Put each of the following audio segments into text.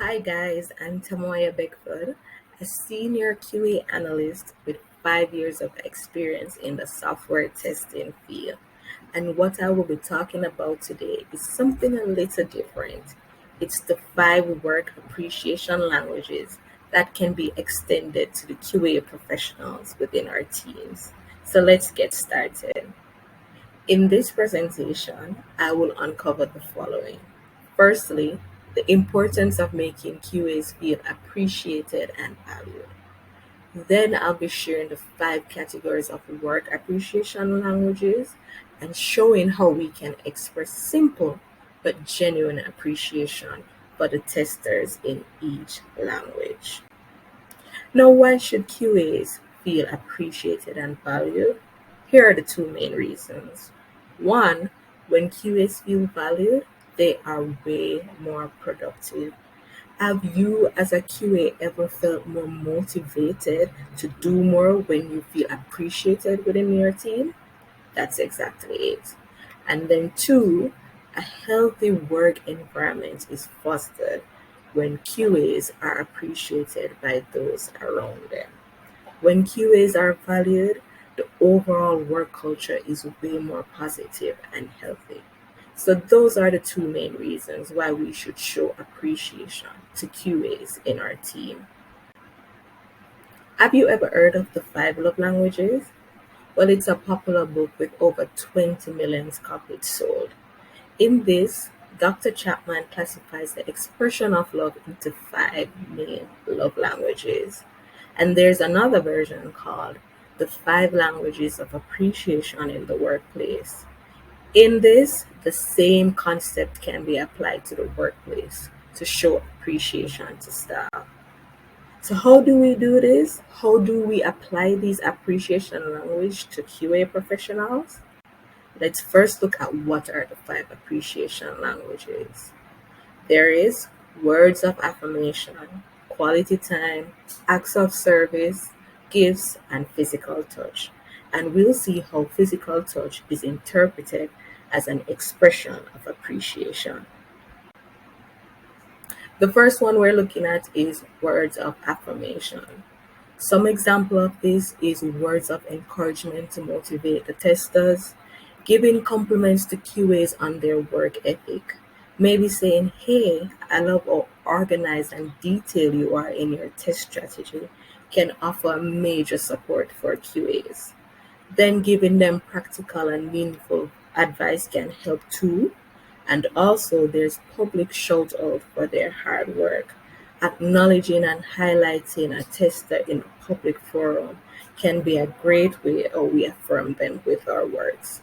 Hi guys, I'm Tamoya Beckford, a senior QA analyst with 5 years of experience in the software testing field. And what I will be talking about today is something a little different. It's the five work appreciation languages that can be extended to the QA professionals within our teams. So let's get started. In this presentation, I will uncover the following. Firstly, the importance of making QAs feel appreciated and valued. Then I'll be sharing the five categories of work appreciation languages and showing how we can express simple but genuine appreciation for the testers in each language. Now, why should QAs feel appreciated and valued? Here are the two main reasons. One, when QAs feel valued, they are way more productive. Have you, as a QA, ever felt more motivated to do more when you feel appreciated within your team? That's exactly it. And then, two, a healthy work environment is fostered when QAs are appreciated by those around them. When QAs are valued, the overall work culture is way more positive and healthy. So, those are the two main reasons why we should show appreciation to QAs in our team. Have you ever heard of the Five Love Languages? Well, it's a popular book with over 20 million copies sold. In this, Dr. Chapman classifies the expression of love into five main love languages. And there's another version called The Five Languages of Appreciation in the Workplace. In this, the same concept can be applied to the workplace to show appreciation to staff. So, how do we do this? How do we apply these appreciation language to QA professionals? Let's first look at what are the five appreciation languages. There is words of affirmation, quality time, acts of service, gifts, and physical touch. And we'll see how physical touch is interpreted as an expression of appreciation. The first one we're looking at is words of affirmation. Some example of this is words of encouragement to motivate the testers, giving compliments to QAs on their work ethic, maybe saying, "Hey, I love how organized and detailed you are in your test strategy," can offer major support for QAs. Then giving them practical and meaningful advice can help too. And also, there's public shout out for their hard work. Acknowledging and highlighting a tester in a public forum can be a great way how we affirm them with our words.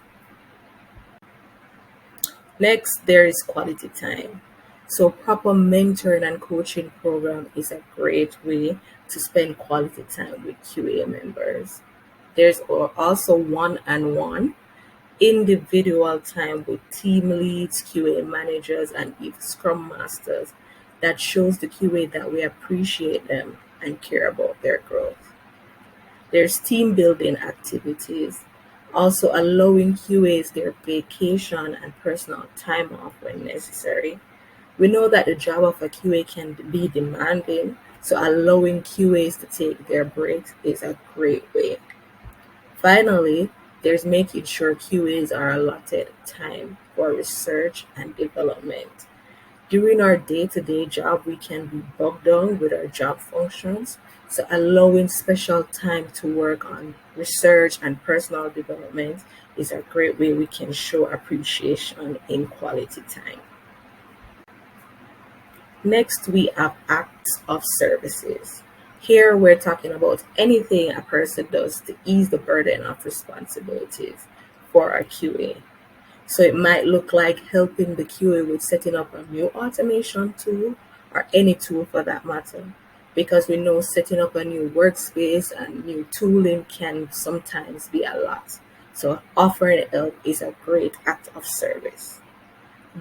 Next, there is quality time. So, proper mentoring and coaching program is a great way to spend quality time with QA members. There's also one-on-one individual time with team leads, QA managers, and even scrum masters that shows the QA that we appreciate them and care about their growth. There's team building activities, also allowing QAs their vacation and personal time off when necessary. We know that the job of a QA can be demanding, so allowing QAs to take their breaks is a great way. Finally, there's making sure QAs are allotted time for research and development. During our day-to-day job, we can be bogged down with our job functions, so allowing special time to work on research and personal development is a great way we can show appreciation in quality time. Next, we have acts of services. Here, we're talking about anything a person does to ease the burden of responsibilities for our QA. So it might look like helping the QA with setting up a new automation tool or any tool for that matter, because we know setting up a new workspace and new tooling can sometimes be a lot. So offering help is a great act of service.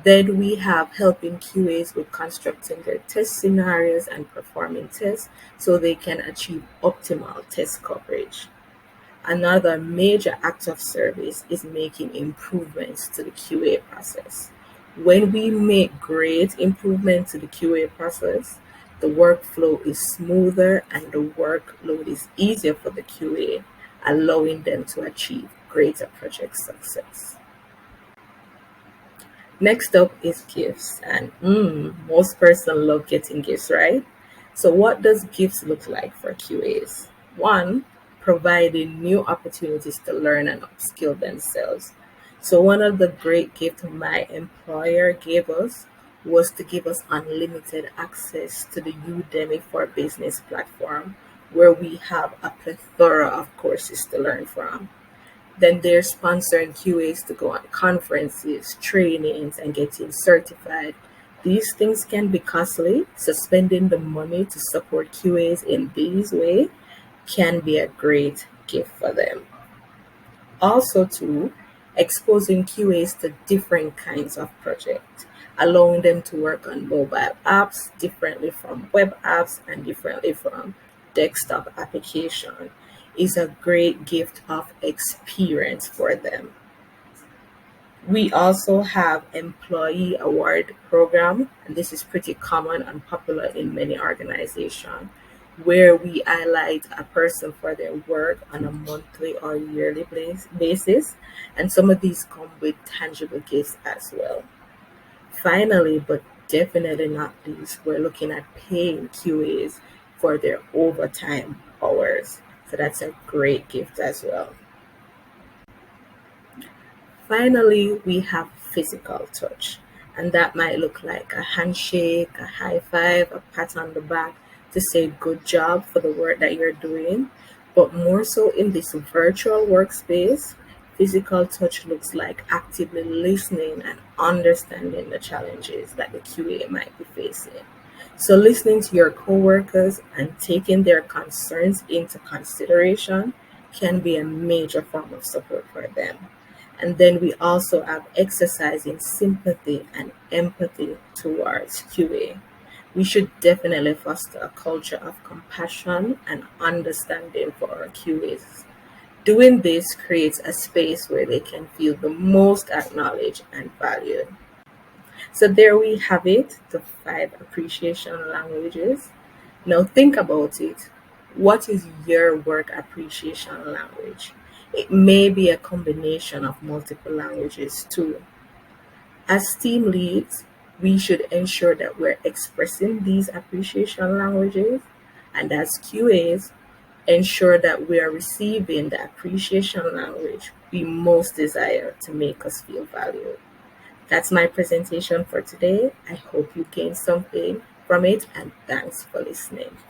Then we have helping QAs with constructing their test scenarios and performing tests so they can achieve optimal test coverage. Another major act of service is making improvements to the QA process. When we make great improvements to the QA process, the workflow is smoother and the workload is easier for the QA, allowing them to achieve greater project success. Next up is gifts, and most person love getting gifts, right? So, what does gifts look like for QAs? One, providing new opportunities to learn and upskill themselves. So, one of the great gifts my employer gave us was to give us unlimited access to the Udemy for Business platform, where we have a plethora of courses to learn from. Then they're sponsoring QAs to go on conferences, trainings, and getting certified. These things can be costly, so spending the money to support QAs in these ways can be a great gift for them. Also, too, exposing QAs to different kinds of projects, allowing them to work on mobile apps differently from web apps and differently from desktop application is a great gift of experience for them. We also have employee award program, and this is pretty common and popular in many organizations, where we highlight a person for their work on a monthly or yearly basis, and some of these come with tangible gifts as well. Finally, but definitely not least, we're looking at paying QAs for their overtime hours. So that's a great gift as well. Finally, we have physical touch, and that might look like a handshake, a high five, a pat on the back to say good job for the work that you're doing. But more so in this virtual workspace, physical touch looks like actively listening and understanding the challenges that the QA might be facing. So, listening to your coworkers and taking their concerns into consideration can be a major form of support for them. And then we also have exercising sympathy and empathy towards QA. We should definitely foster a culture of compassion and understanding for our QAs. Doing this creates a space where they can feel the most acknowledged and valued. So there we have it, the five appreciation languages. Now think about it. What is your work appreciation language? It may be a combination of multiple languages too. As team leads, we should ensure that we're expressing these appreciation languages, and as QAs, ensure that we are receiving the appreciation language we most desire to make us feel valued. That's my presentation for today. I hope you gained something from it, and thanks for listening.